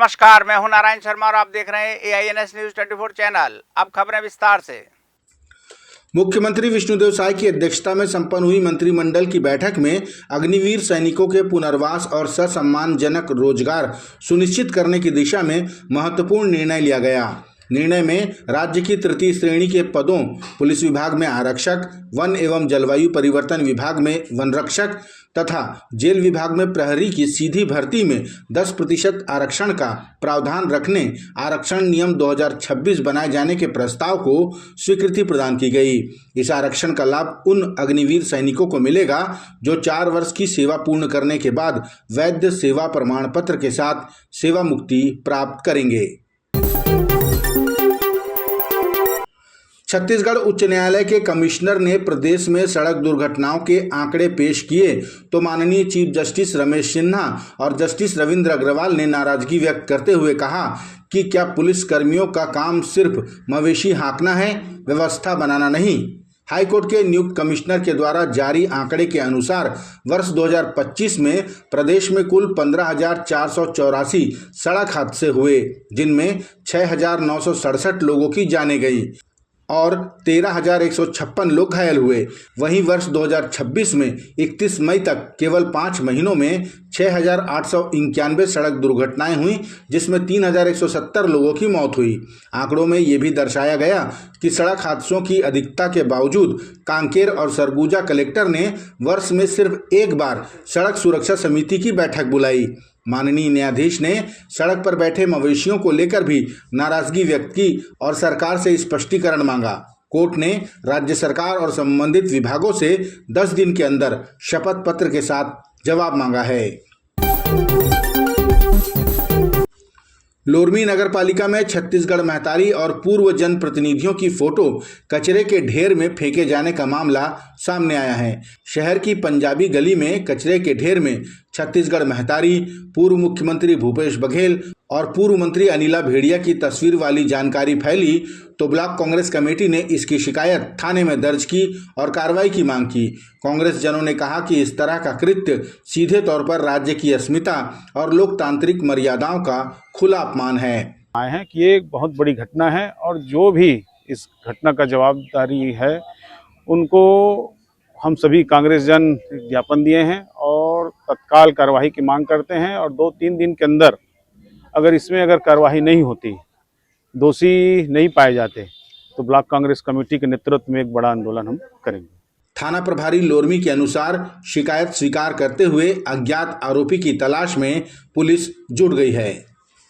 नमस्कार, मैं हूं नारायण शर्मा और आप देख रहे हैं AINS न्यूज 24 चैनल। अब खबरें विस्तार से। मुख्यमंत्री विष्णुदेव साय की अध्यक्षता में संपन्न हुई मंत्रिमंडल की बैठक में अग्निवीर सैनिकों के पुनर्वास और ससम्मानजनक रोजगार सुनिश्चित करने की दिशा में महत्वपूर्ण निर्णय लिया गया। निर्णय में राज्य की तृतीय श्रेणी के पदों पुलिस विभाग में आरक्षक, वन एवं जलवायु परिवर्तन विभाग में वनरक्षक तथा जेल विभाग में प्रहरी की सीधी भर्ती में 10% आरक्षण का प्रावधान रखने आरक्षण नियम 2026 बनाए जाने के प्रस्ताव को स्वीकृति प्रदान की गई। इस आरक्षण का लाभ उन अग्निवीर सैनिकों को मिलेगा जो 4 वर्ष की सेवा पूर्ण करने के बाद वैध सेवा प्रमाण पत्र के साथ सेवा मुक्ति प्राप्त करेंगे। छत्तीसगढ़ उच्च न्यायालय के कमिश्नर ने प्रदेश में सड़क दुर्घटनाओं के आंकड़े पेश किए तो माननीय चीफ जस्टिस रमेश सिन्हा और जस्टिस रविंद्र अग्रवाल ने नाराजगी व्यक्त करते हुए कहा कि क्या पुलिस कर्मियों का काम सिर्फ मवेशी हाँकना है, व्यवस्था बनाना नहीं। हाईकोर्ट के नियुक्त कमिश्नर के द्वारा जारी आंकड़े के अनुसार वर्ष 2025 में प्रदेश में कुल 15,484 सड़क हादसे हुए, जिनमें 6,967 लोगों की जानें गई और 13,156 लोग घायल हुए। वहीं वर्ष 2026 में 31 मई तक केवल 5 महीनों में 6,891 सड़क दुर्घटनाएं हुई, जिसमें 3,170 लोगों की मौत हुई। आंकड़ों में ये भी दर्शाया गया कि सड़क हादसों की अधिकता के बावजूद कांकेर और सरगुजा कलेक्टर ने वर्ष में सिर्फ एक बार सड़क सुरक्षा समिति की बैठक बुलाई। माननीय न्यायाधीश ने सड़क पर बैठे मवेशियों को लेकर भी नाराजगी व्यक्त की और सरकार से स्पष्टीकरण मांगा। कोर्ट ने राज्य सरकार और संबंधित विभागों से 10 दिन के अंदर शपथ पत्र के साथ जवाब मांगा है। लोरमी नगरपालिका में छत्तीसगढ़ महतारी और पूर्व जनप्रतिनिधियों की फोटो कचरे के ढेर में फेंके जाने का मामला सामने आया है। शहर की पंजाबी गली में कचरे के ढेर में छत्तीसगढ़ महतारी, पूर्व मुख्यमंत्री भूपेश बघेल और पूर्व मंत्री अनिला भेड़िया की तस्वीर वाली जानकारी फैली तो ब्लॉक कांग्रेस कमेटी ने इसकी शिकायत थाने में दर्ज की और कार्रवाई की मांग की। कांग्रेस जनों ने कहा कि इस तरह का कृत्य सीधे तौर पर राज्य की अस्मिता और लोकतांत्रिक मर्यादाओं का खुला अपमान है। आए हैं कि ये एक बहुत बड़ी घटना है और जो भी इस घटना का जवाबदारी है उनको हम सभी कांग्रेस जन ज्ञापन दिए हैं और तत्काल कार्रवाई की मांग करते हैं और 2-3 दिन के अंदर अगर कार्रवाई नहीं होती, दोषी नहीं पाए जाते तो ब्लॉक कांग्रेस कमेटी के नेतृत्व में एक बड़ा आंदोलन हम करेंगे। थाना प्रभारी लोरमी के अनुसार शिकायत स्वीकार करते हुए अज्ञात आरोपी की तलाश में पुलिस जुट गई है।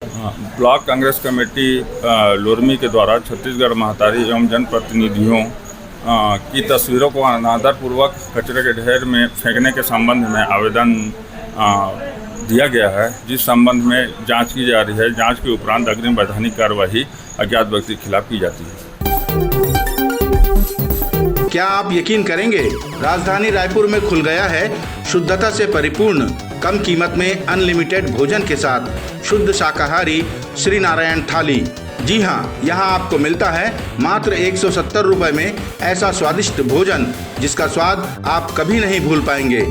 ब्लॉक कांग्रेस कमेटी लोरमी के द्वारा छत्तीसगढ़ महतारी एवं जनप्रतिनिधियों की तस्वीरों को अनादरपूर्वक कचरे के ढेर में फेंकने के संबंध में आवेदन दिया गया है, जिस संबंध में जांच की जा रही है। जांच के उपरांत अग्रिम वैधानिक कार्यवाही अज्ञात व्यक्ति के खिलाफ की जाती है। क्या आप यकीन करेंगे, राजधानी रायपुर में खुल गया है शुद्धता से परिपूर्ण कम कीमत में अनलिमिटेड भोजन के साथ शुद्ध शाकाहारी श्री नारायण थाली। जी हाँ, यहाँ आपको मिलता है मात्र 170 रुपए में ऐसा स्वादिष्ट भोजन जिसका स्वाद आप कभी नहीं भूल पाएंगे।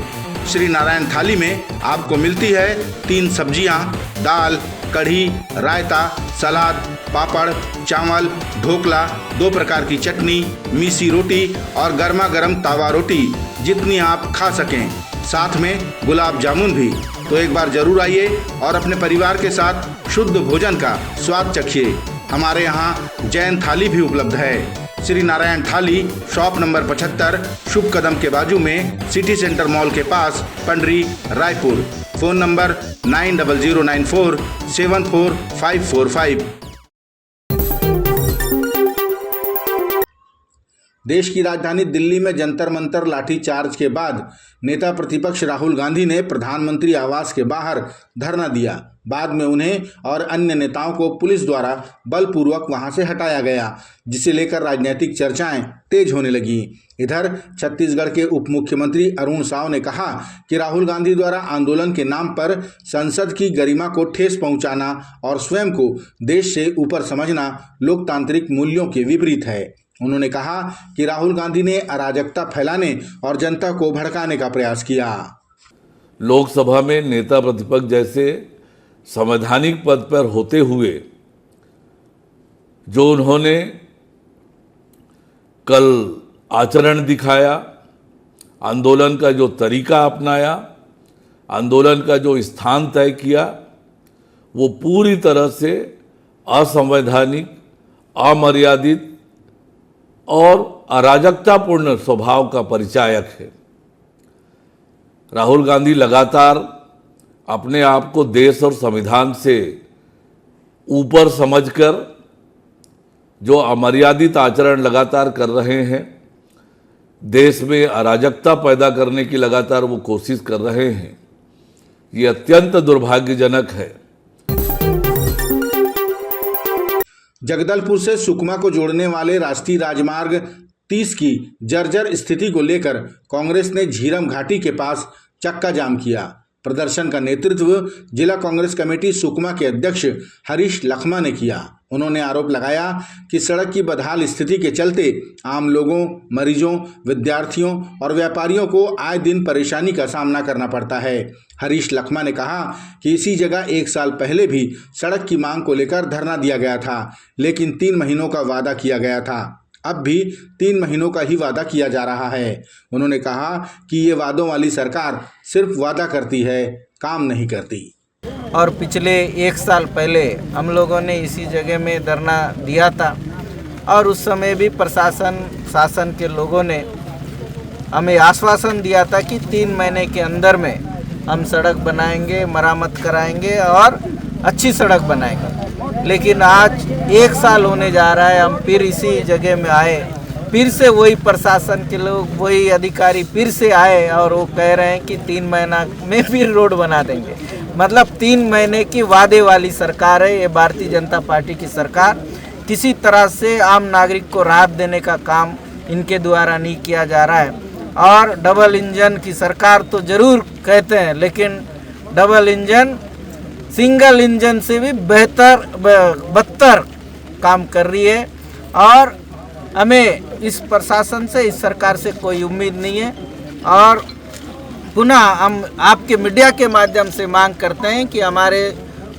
श्री नारायण थाली में आपको मिलती है 3 सब्जियाँ, दाल, कढ़ी, रायता, सलाद, पापड़, चावल, ढोकला, 2 प्रकार की चटनी, मीसी रोटी और गर्मा गर्म तावा रोटी जितनी आप खा सकें, साथ में गुलाब जामुन भी। तो एक बार जरूर आइए और अपने परिवार के साथ शुद्ध भोजन का स्वाद चखिए। हमारे यहाँ जैन थाली भी उपलब्ध है। श्री नारायण थाली शॉप नंबर 75 शुभ कदम के बाजू में सिटी सेंटर मॉल के पास, पंडरी, रायपुर। Phone number 9009474545। देश की राजधानी दिल्ली में जंतर मंतर लाठीचार्ज के बाद नेता प्रतिपक्ष राहुल गांधी ने प्रधानमंत्री आवास के बाहर धरना दिया। बाद में उन्हें और अन्य नेताओं को पुलिस द्वारा बलपूर्वक वहां से हटाया गया, जिसे लेकर राजनीतिक चर्चाएं तेज होने लगी। इधर छत्तीसगढ़ के उप मुख्यमंत्री अरुण साव ने कहा कि राहुल गांधी द्वारा आंदोलन के नाम पर संसद की गरिमा को ठेस पहुंचाना और स्वयं को देश से ऊपर समझना लोकतांत्रिक मूल्यों के विपरीत है। उन्होंने कहा कि राहुल गांधी ने अराजकता फैलाने और जनता को भड़काने का प्रयास किया। लोकसभा में नेता प्रतिपक्ष जैसे संवैधानिक पद पर होते हुए जो उन्होंने कल आचरण दिखाया, आंदोलन का जो तरीका अपनाया, आंदोलन का जो स्थान तय किया, वो पूरी तरह से असंवैधानिक, अमर्यादित और अराजकतापूर्ण स्वभाव का परिचायक है। राहुल गांधी लगातार अपने आप को देश और संविधान से ऊपर समझकर जो अमर्यादित आचरण लगातार कर रहे हैं, देश में अराजकता पैदा करने की लगातार वो कोशिश कर रहे हैं, ये अत्यंत दुर्भाग्यजनक है। जगदलपुर से सुकमा को जोड़ने वाले राष्ट्रीय राजमार्ग 30 की जर्जर स्थिति को लेकर कांग्रेस ने झीरम घाटी के पास चक्का जाम किया। प्रदर्शन का नेतृत्व जिला कांग्रेस कमेटी सुकमा के अध्यक्ष हरीश लखमा ने किया। उन्होंने आरोप लगाया कि सड़क की बदहाल स्थिति के चलते आम लोगों, मरीजों, विद्यार्थियों और व्यापारियों को आए दिन परेशानी का सामना करना पड़ता है। हरीश लखमा ने कहा कि इसी जगह 1 साल पहले भी सड़क की मांग को लेकर धरना दिया गया था, लेकिन 3 महीनों का वादा किया गया था। अब भी 3 महीनों का ही वादा किया जा रहा है। उन्होंने कहा कि ये वादों वाली सरकार सिर्फ वादा करती है, काम नहीं करती। और पिछले 1 साल पहले हम लोगों ने इसी जगह में धरना दिया था और उस समय भी प्रशासन, शासन के लोगों ने हमें आश्वासन दिया था कि 3 महीने के अंदर में हम सड़क बनाएंगे, मरम्मत कराएंगे और अच्छी सड़क बनाएंगे। लेकिन आज 1 साल होने जा रहा है, हम फिर इसी जगह में आए, फिर से वही प्रशासन के लोग, वही अधिकारी फिर से आए और वो कह रहे हैं कि 3 महीना में फिर रोड बना देंगे। मतलब 3 महीने की वादे वाली सरकार है ये भारतीय जनता पार्टी की सरकार। किसी तरह से आम नागरिक को राहत देने का काम इनके द्वारा नहीं किया जा रहा है। और डबल इंजन की सरकार तो ज़रूर कहते हैं, लेकिन डबल इंजन सिंगल इंजन से भी बदतर काम कर रही है। और हमें इस प्रशासन से, इस सरकार से कोई उम्मीद नहीं है। और पुनः हम आपके मीडिया के माध्यम से मांग करते हैं कि हमारे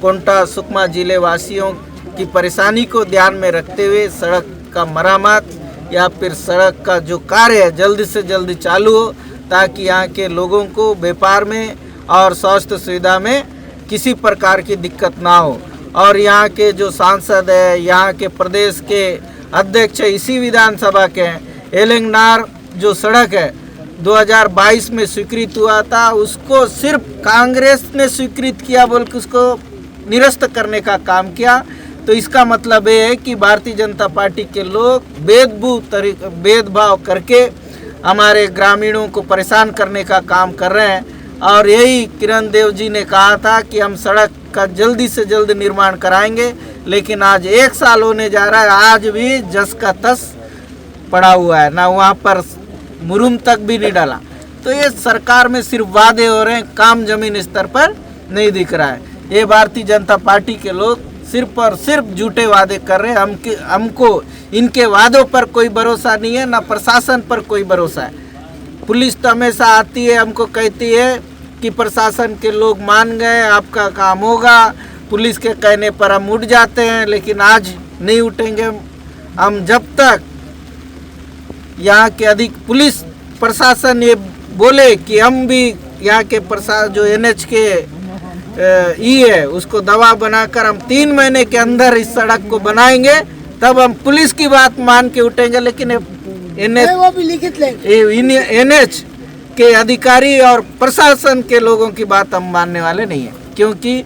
कोंटा सुकमा जिले वासियों की परेशानी को ध्यान में रखते हुए सड़क का मरम्मत या फिर सड़क का जो कार्य है जल्दी से जल्दी चालू हो, ताकि यहाँ के लोगों को व्यापार में और स्वास्थ्य सुविधा में किसी प्रकार की दिक्कत ना हो। और यहाँ के जो सांसद है, यहाँ के प्रदेश के अध्यक्ष इसी विधानसभा के हैं, एलंगनार जो सड़क है 2022 में स्वीकृत हुआ था, उसको सिर्फ कांग्रेस ने स्वीकृत किया बोल के उसको निरस्त करने का काम किया। तो इसका मतलब ये है कि भारतीय जनता पार्टी के लोग भेदभाव करके हमारे ग्रामीणों को परेशान करने का काम कर रहे हैं। और यही किरण देव जी ने कहा था कि हम सड़क का जल्दी से जल्द निर्माण कराएंगे, लेकिन आज 1 साल होने जा रहा है, आज भी जस का तस पड़ा हुआ है, ना वहाँ पर मुरुम तक भी नहीं डाला। तो ये सरकार में सिर्फ वादे हो रहे हैं, काम जमीन स्तर पर नहीं दिख रहा है। ये भारतीय जनता पार्टी के लोग सिर्फ और सिर्फ झूठे वादे कर रहे हैं। हमको इनके वादों पर कोई भरोसा नहीं है, ना प्रशासन पर कोई भरोसा है। पुलिस तो हमेशा आती है, हमको कहती है कि प्रशासन के लोग मान गए, आपका काम होगा, पुलिस के कहने पर हम उठ जाते हैं, लेकिन आज नहीं उठेंगे हम जब तक यहाँ के अधिक पुलिस प्रशासन ये बोले कि हम भी यहाँ के प्रशासन जो NH के है उसको दबाव बनाकर हम 3 महीने के अंदर इस सड़क को बनाएंगे, तब हम पुलिस की बात मान के उठेंगे। लेकिन NH के अधिकारी और प्रशासन के लोगों की बात हम मानने वाले नहीं हैं, क्योंकि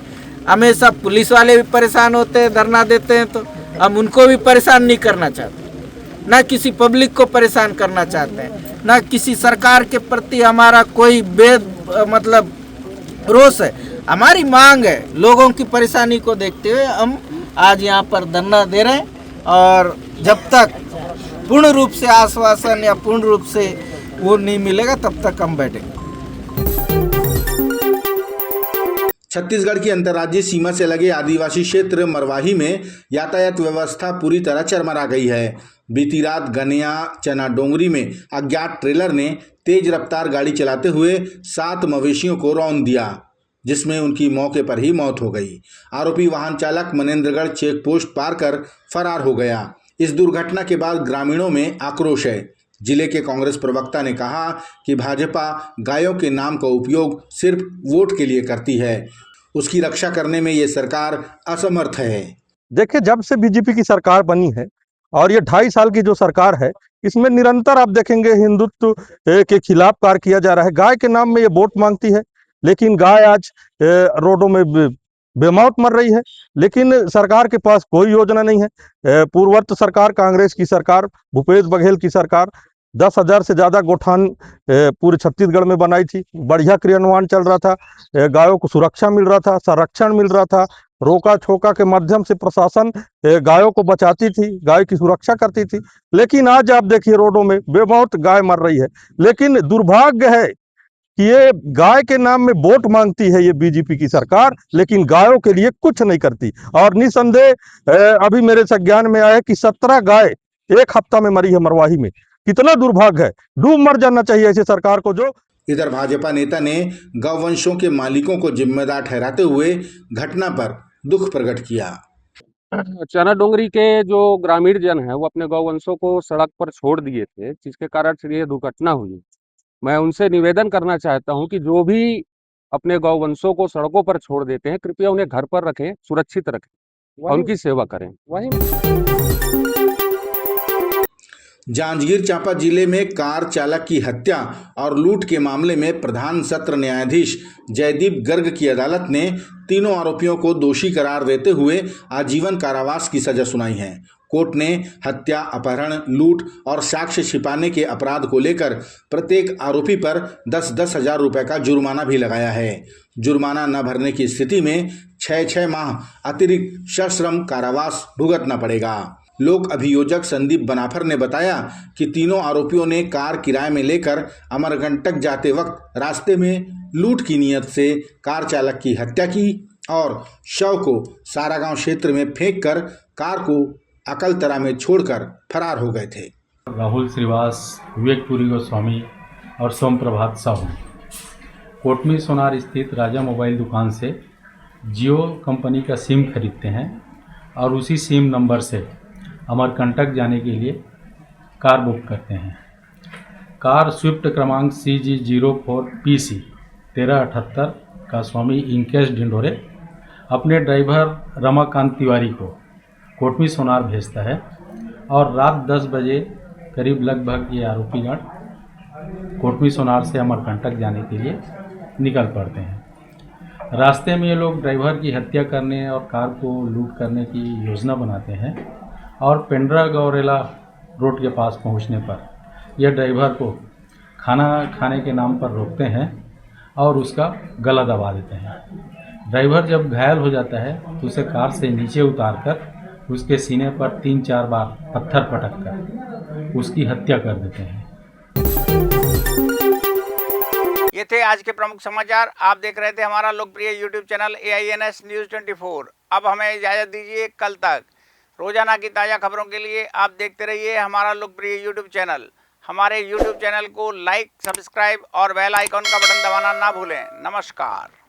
हमेशा पुलिस वाले भी परेशान होते हैं, धरना देते हैं, तो हम उनको भी परेशान नहीं करना चाहते, ना किसी पब्लिक को परेशान करना चाहते हैं, ना किसी सरकार के प्रति हमारा कोई मतलब रोष है। हमारी मांग है, लोगों की परेशानी को देखते हुए हम आज यहाँ पर धरना दे रहे हैं। और जब तक पूर्ण रूप से आश्वासन या पूर्ण रूप से वो नहीं मिलेगा, तब तक हम बैठेंगे। छत्तीसगढ़ की अंतर्राज्यीय सीमा से लगे आदिवासी क्षेत्र मरवाही में यातायात व्यवस्था पूरी तरह चरमरा गई है। बीती रात गनिया चना डोंगरी में अज्ञात ट्रेलर ने तेज रफ्तार गाड़ी चलाते हुए 7 मवेशियों को रौंद दिया। जिसमें उनकी मौके पर ही मौत हो गई। आरोपी वाहन चालक मनेंद्रगढ़ चेक पोस्ट पार कर फरार हो गया। इस दुर्घटना के बाद ग्रामीणों में आक्रोश है। जिले के कांग्रेस प्रवक्ता ने कहा कि भाजपा गायों के नाम का उपयोग सिर्फ वोट के लिए करती है, उसकी रक्षा करने में ये सरकार असमर्थ है। देखिए, जब से बीजेपी की सरकार बनी है और ये 2.5 साल की जो सरकार है, इसमें निरंतर आप देखेंगे हिंदुत्व के खिलाफ कार्य किया जा रहा है। गाय के नाम में ये वोट मांगती है, लेकिन गाय आज रोडों में बेमौत मर रही है, लेकिन सरकार के पास कोई योजना नहीं है। पूर्ववर्ती सरकार, कांग्रेस की सरकार, भूपेश बघेल की सरकार 10,000 से ज्यादा गोठान पूरे छत्तीसगढ़ में बनाई थी। बढ़िया क्रियान्वयन चल रहा था, गायों को सुरक्षा मिल रहा था, संरक्षण मिल रहा था, रोका छोका के माध्यम से प्रशासन गायों को बचाती थी, गाय की सुरक्षा करती थी। लेकिन आज आप देखिए रोडों में बेमौत गाय मर रही है। लेकिन दुर्भाग्य है कि ये गाय के नाम में वोट मांगती है ये बीजेपी की सरकार, लेकिन गायों के लिए कुछ नहीं करती। और निसंदेह अभी मेरे संज्ञान में आया कि 17 गाय एक हफ्ता में मरी है मरवाही में। कितना दुर्भाग्य है, डूब मर जाना चाहिए ऐसी सरकार को। जो इधर भाजपा नेता ने गौवंशों के मालिकों को जिम्मेदार ठहराते हुए घटना पर दुख प्रकट किया। चना डोंगरी के जो ग्रामीण जन है वो अपने गौवंशों को सड़क पर छोड़ दिए थे, जिसके कारण से ये दुर्घटना हुई। मैं उनसे निवेदन करना चाहता हूं कि जो भी अपने गौवंशों को सड़कों पर छोड़ देते हैं, कृपया उन्हें घर पर रखें, सुरक्षित रखें और उनकी सेवा करें। जांजगीर चांपा जिले में कार चालक की हत्या और लूट के मामले में प्रधान सत्र न्यायाधीश जयदीप गर्ग की अदालत ने तीनों आरोपियों को दोषी करार देते हुए आजीवन कारावास की सजा सुनाई है। कोर्ट ने हत्या, अपहरण, लूट और साक्ष्य छिपाने के अपराध को लेकर प्रत्येक आरोपी पर 10-10 हजार रुपए का जुर्माना भी लगाया है। जुर्माना न भरने की स्थिति में 6-6 माह अतिरिक्त सश्रम कारावास भुगतना पड़ेगा। लोक अभियोजक संदीप बनाफर ने बताया कि तीनों आरोपियों ने कार किराए में लेकर अमरकंटक जाते वक्त रास्ते में लूट की नीयत से कार चालक की हत्या की और शव को सारागांव क्षेत्र में फेंककर कार को अकलतरा में छोड़कर फरार हो गए थे। राहुल श्रीवास, विवेकपुरी गोस्वामी और सोम प्रभात साहू कोटमी सोनार स्थित राजा मोबाइल दुकान से जियो कंपनी का सिम खरीदते हैं और उसी सिम नंबर से अमरकंटक जाने के लिए कार बुक करते हैं। कार स्विफ्ट क्रमांक CG04PC 1378 का स्वामी इंकेश ढिंढोरे अपने ड्राइवर रमाकांत तिवारी को कोटमी सोनार भेजता है और रात 10 बजे करीब लगभग ये आरोपीगण कोटमी सोनार से अमरकंटक जाने के लिए निकल पड़ते हैं। रास्ते में ये लोग ड्राइवर की हत्या करने और कार को लूट करने की योजना बनाते हैं और पेंड्रा गौरेला रोड के पास पहुंचने पर यह ड्राइवर को खाना खाने के नाम पर रोकते हैं और उसका गला दबा देते हैं। ड्राइवर जब घायल हो जाता है तो उसे कार से नीचे उतारकर उसके सीने पर 3-4 बार पत्थर पटक कर उसकी हत्या कर देते हैं। ये थे आज के प्रमुख समाचार। आप देख रहे थे हमारा लोकप्रिय YouTube चैनल AINS News 24। अब हमें इजाजत दीजिए, कल तक रोजाना की ताज़ा खबरों के लिए आप देखते रहिए हमारा लोकप्रिय YouTube चैनल। हमारे YouTube चैनल को लाइक, सब्सक्राइब और बेल आइकॉन का बटन दबाना ना भूलें। नमस्कार।